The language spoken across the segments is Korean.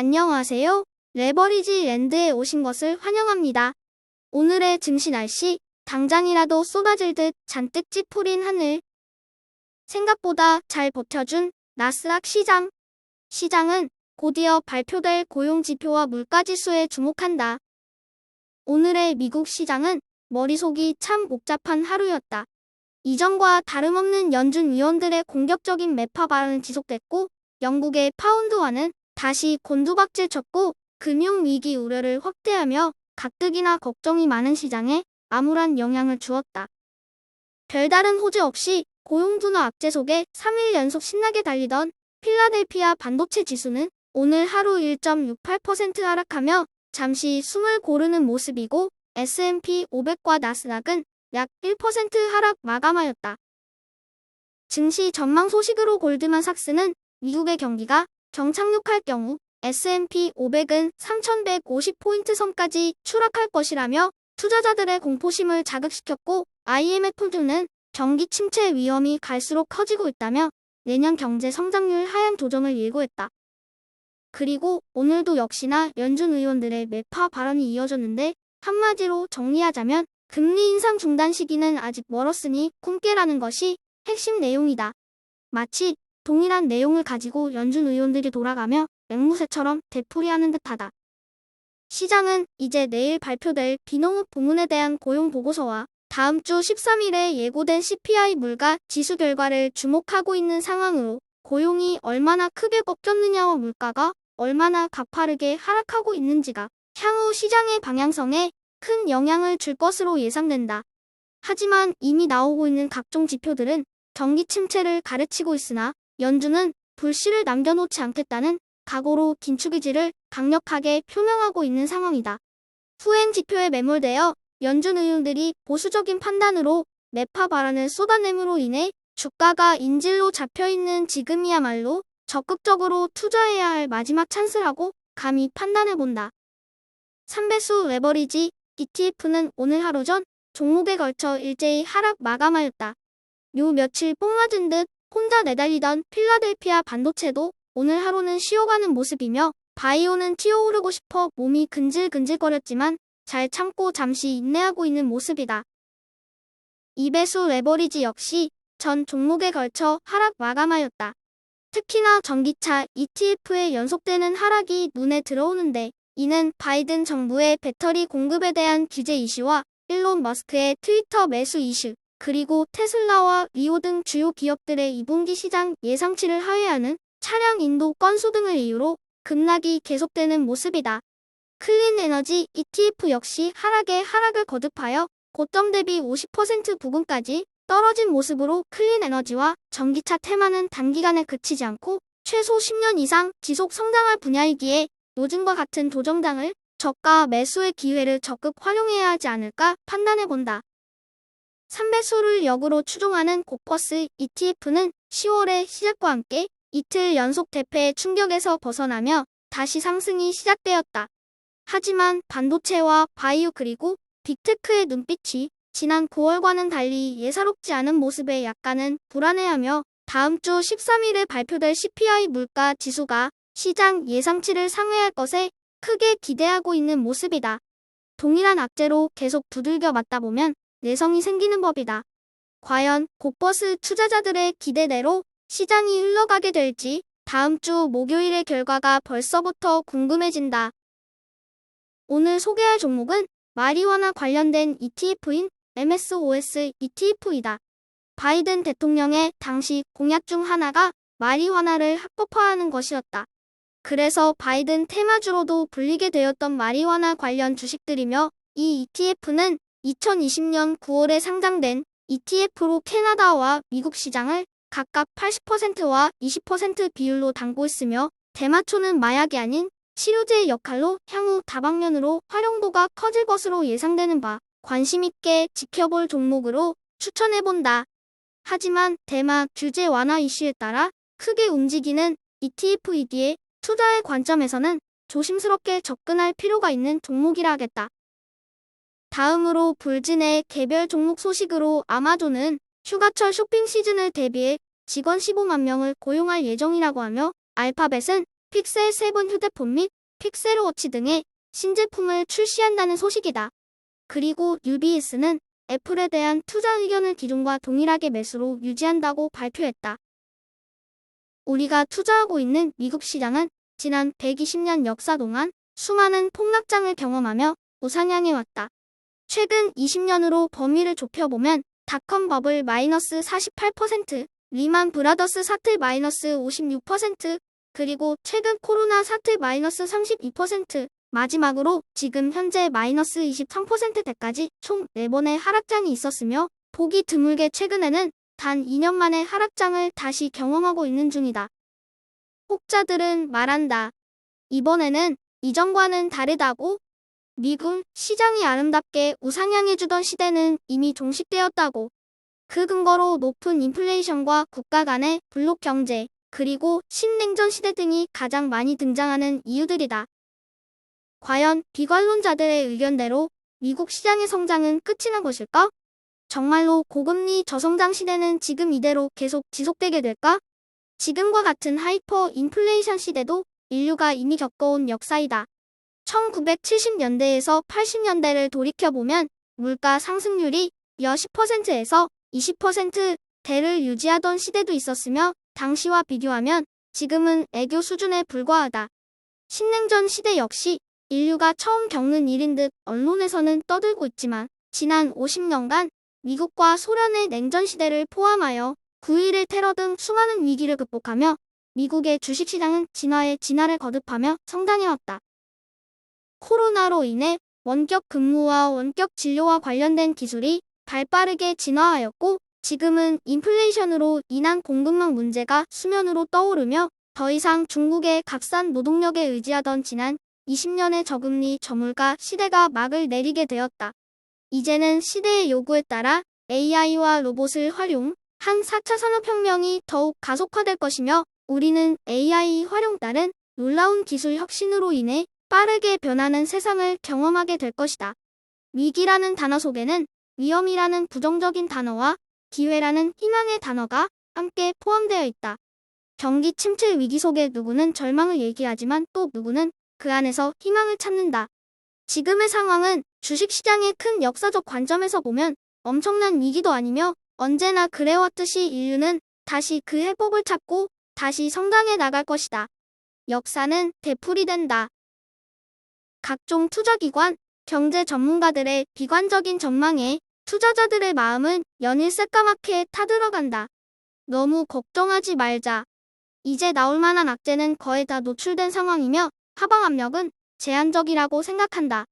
안녕하세요. 레버리지 랜드에 오신 것을 환영합니다. 오늘의 증시 날씨, 당장이라도 쏟아질 듯 잔뜩 찌푸린 하늘. 생각보다 잘 버텨준 나스닥 시장. 시장은 곧이어 발표될 고용지표와 물가지수에 주목한다. 오늘의 미국 시장은 머리속이 참 복잡한 하루였다. 이전과 다름없는 연준 위원들의 공격적인 매파 발언은 지속됐고, 영국의 파운드화는 다시 곤두박질 쳤고 금융위기 우려를 확대하며 가뜩이나 걱정이 많은 시장에 암울한 영향을 주었다. 별다른 호재 없이 고용둔화 악재 속에 3일 연속 신나게 달리던 필라델피아 반도체 지수는 오늘 하루 1.68% 하락하며 잠시 숨을 고르는 모습이고 S&P 500과 나스닥은 약 1% 하락 마감하였다. 증시 전망 소식으로 골드만삭스는 미국의 경기가 정착륙할 경우 S&P 500은 3,150포인트 선까지 추락할 것이라며 투자자들의 공포심을 자극시켰고 IMF는 경기 침체 위험이 갈수록 커지고 있다며 내년 경제 성장률 하향 조정을 예고했다. 그리고 오늘도 역시나 연준 의원들의 매파 발언이 이어졌는데 한마디로 정리하자면 금리 인상 중단 시기는 아직 멀었으니 꿈깨라는 것이 핵심 내용이다. 마치 동일한 내용을 가지고 연준 의원들이 돌아가며 앵무새처럼 되풀이하는 듯하다. 시장은 이제 내일 발표될 비농업 부문에 대한 고용 보고서와 다음 주 13일에 예고된 CPI 물가 지수 결과를 주목하고 있는 상황으로 고용이 얼마나 크게 꺾였느냐와 물가가 얼마나 가파르게 하락하고 있는지가 향후 시장의 방향성에 큰 영향을 줄 것으로 예상된다. 하지만 이미 나오고 있는 각종 지표들은 경기 침체를 가르치고 있으나 연준은 불씨를 남겨놓지 않겠다는 각오로 긴축 의지를 강력하게 표명하고 있는 상황이다. 후행 지표에 매몰되어 연준 의원들이 보수적인 판단으로 매파 발언을 쏟아냄으로 인해 주가가 인질로 잡혀있는 지금이야말로 적극적으로 투자해야 할 마지막 찬스라고 감히 판단해본다. 3배수 레버리지 ETF는 오늘 하루 전 종목에 걸쳐 일제히 하락 마감하였다. 요 며칠 뽕맞은 듯 혼자 내달리던 필라델피아 반도체도 오늘 하루는 쉬어가는 모습이며 바이오는 튀어오르고 싶어 몸이 근질근질거렸지만 잘 참고 잠시 인내하고 있는 모습이다. 2배수 레버리지 역시 전 종목에 걸쳐 하락 마감하였다. 특히나 전기차 ETF의 연속되는 하락이 눈에 들어오는데 이는 바이든 정부의 배터리 공급에 대한 규제 이슈와 일론 머스크의 트위터 매수 이슈, 그리고 테슬라와 리오 등 주요 기업들의 2분기 시장 예상치를 하회하는 차량 인도 건수 등을 이유로 급락이 계속되는 모습이다. 클린 에너지 ETF 역시 하락에 하락을 거듭하여 고점 대비 50% 부근까지 떨어진 모습으로 클린 에너지와 전기차 테마는 단기간에 그치지 않고 최소 10년 이상 지속 성장할 분야이기에 요즘과 같은 조정장을 저가 매수의 기회를 적극 활용해야 하지 않을까 판단해본다. 3배수를 역으로 추종하는 고퍼스 ETF는 10월의 시작과 함께 이틀 연속 대패의 충격에서 벗어나며 다시 상승이 시작되었다. 하지만 반도체와 바이오 그리고 빅테크의 눈빛이 지난 9월과는 달리 예사롭지 않은 모습에 약간은 불안해하며 다음 주 13일에 발표될 CPI 물가 지수가 시장 예상치를 상회할 것에 크게 기대하고 있는 모습이다. 동일한 악재로 계속 두들겨 맞다 보면 내성이 생기는 법이다. 과연 고퍼스 투자자들의 기대대로 시장이 흘러가게 될지 다음 주 목요일의 결과가 벌써부터 궁금해진다. 오늘 소개할 종목은 마리화나 관련된 ETF인 MSOS ETF이다. 바이든 대통령의 당시 공약 중 하나가 마리화나를 합법화하는 것이었다. 그래서 바이든 테마주로도 불리게 되었던 마리화나 관련 주식들이며 이 ETF는 2020년 9월에 상장된 ETF로 캐나다와 미국 시장을 각각 80%와 20% 비율로 담고 있으며 대마초는 마약이 아닌 치료제의 역할로 향후 다방면으로 활용도가 커질 것으로 예상되는 바 관심 있게 지켜볼 종목으로 추천해본다. 하지만 대마 규제 완화 이슈에 따라 크게 움직이는 ETF이기에 투자의 관점에서는 조심스럽게 접근할 필요가 있는 종목이라 하겠다. 다음으로 불진의 개별 종목 소식으로 아마존은 휴가철 쇼핑 시즌을 대비해 직원 15만 명을 고용할 예정이라고 하며 알파벳은 픽셀 7 휴대폰 및 픽셀워치 등의 신제품을 출시한다는 소식이다. 그리고 UBS는 애플에 대한 투자 의견을 기존과 동일하게 매수로 유지한다고 발표했다. 우리가 투자하고 있는 미국 시장은 지난 120년 역사 동안 수많은 폭락장을 경험하며 우상향해왔다. 최근 20년으로 범위를 좁혀보면 닷컴 버블 마이너스 48%, 리만 브라더스 사태 마이너스 56%, 그리고 최근 코로나 사태 마이너스 32%, 마지막으로 지금 현재 마이너스 23%대까지 총 4번의 하락장이 있었으며 보기 드물게 최근에는 단 2년 만에 하락장을 다시 경험하고 있는 중이다. 혹자들은 말한다. 이번에는 이전과는 다르다고? 미국 시장이 아름답게 우상향해주던 시대는 이미 종식되었다고. 그 근거로 높은 인플레이션과 국가 간의 블록 경제, 그리고 신냉전 시대 등이 가장 많이 등장하는 이유들이다. 과연 비관론자들의 의견대로 미국 시장의 성장은 끝이 난 것일까? 정말로 고금리 저성장 시대는 지금 이대로 계속 지속되게 될까? 지금과 같은 하이퍼 인플레이션 시대도 인류가 이미 겪어온 역사이다. 1970년대에서 80년대를 돌이켜보면 물가 상승률이 몇십 %에서 20%대를 유지하던 시대도 있었으며 당시와 비교하면 지금은 애교 수준에 불과하다. 신냉전 시대 역시 인류가 처음 겪는 일인 듯 언론에서는 떠들고 있지만 지난 50년간 미국과 소련의 냉전 시대를 포함하여 9.11 테러 등 수많은 위기를 극복하며 미국의 주식시장은 진화에 진화를 거듭하며 성장해왔다. 코로나로 인해 원격 근무와 원격 진료와 관련된 기술이 발빠르게 진화하였고 지금은 인플레이션으로 인한 공급망 문제가 수면으로 떠오르며 더 이상 중국의 값싼 노동력에 의지하던 지난 20년의 저금리 저물가 시대가 막을 내리게 되었다. 이제는 시대의 요구에 따라 AI와 로봇을 활용한 4차 산업혁명이 더욱 가속화될 것이며 우리는 AI 활용 따른 놀라운 기술 혁신으로 인해 빠르게 변하는 세상을 경험하게 될 것이다. 위기라는 단어 속에는 위험이라는 부정적인 단어와 기회라는 희망의 단어가 함께 포함되어 있다. 경기 침체 위기 속에 누구는 절망을 얘기하지만 또 누구는 그 안에서 희망을 찾는다. 지금의 상황은 주식시장의 큰 역사적 관점에서 보면 엄청난 위기도 아니며 언제나 그래왔듯이 인류는 다시 그 해법을 찾고 다시 성장해 나갈 것이다. 역사는 되풀이된다. 각종 투자기관, 경제 전문가들의 비관적인 전망에 투자자들의 마음은 연일 새까맣게 타들어간다. 너무 걱정하지 말자. 이제 나올 만한 악재는 거의 다 노출된 상황이며 하방 압력은 제한적이라고 생각한다.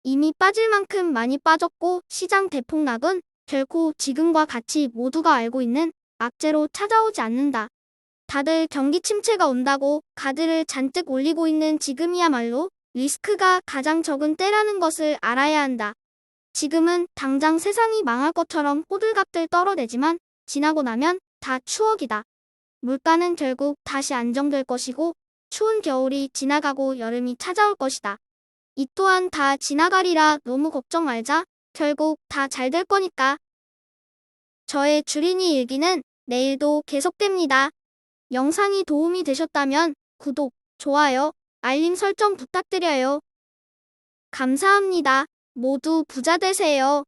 이미 빠질 만큼 많이 빠졌고 시장 대폭락은 결코 지금과 같이 모두가 알고 있는 악재로 찾아오지 않는다. 다들 경기 침체가 온다고 가드를 잔뜩 올리고 있는 지금이야말로 리스크가 가장 적은 때라는 것을 알아야 한다. 지금은 당장 세상이 망할 것처럼 호들갑들 떨어대지만 지나고 나면 다 추억이다. 물가는 결국 다시 안정될 것이고 추운 겨울이 지나가고 여름이 찾아올 것이다. 이 또한 다 지나가리라 너무 걱정 말자. 결국 다 잘 될 거니까. 저의 주린이 일기는 내일도 계속됩니다. 영상이 도움이 되셨다면 구독, 좋아요, 알림 설정 부탁드려요. 감사합니다. 모두 부자 되세요.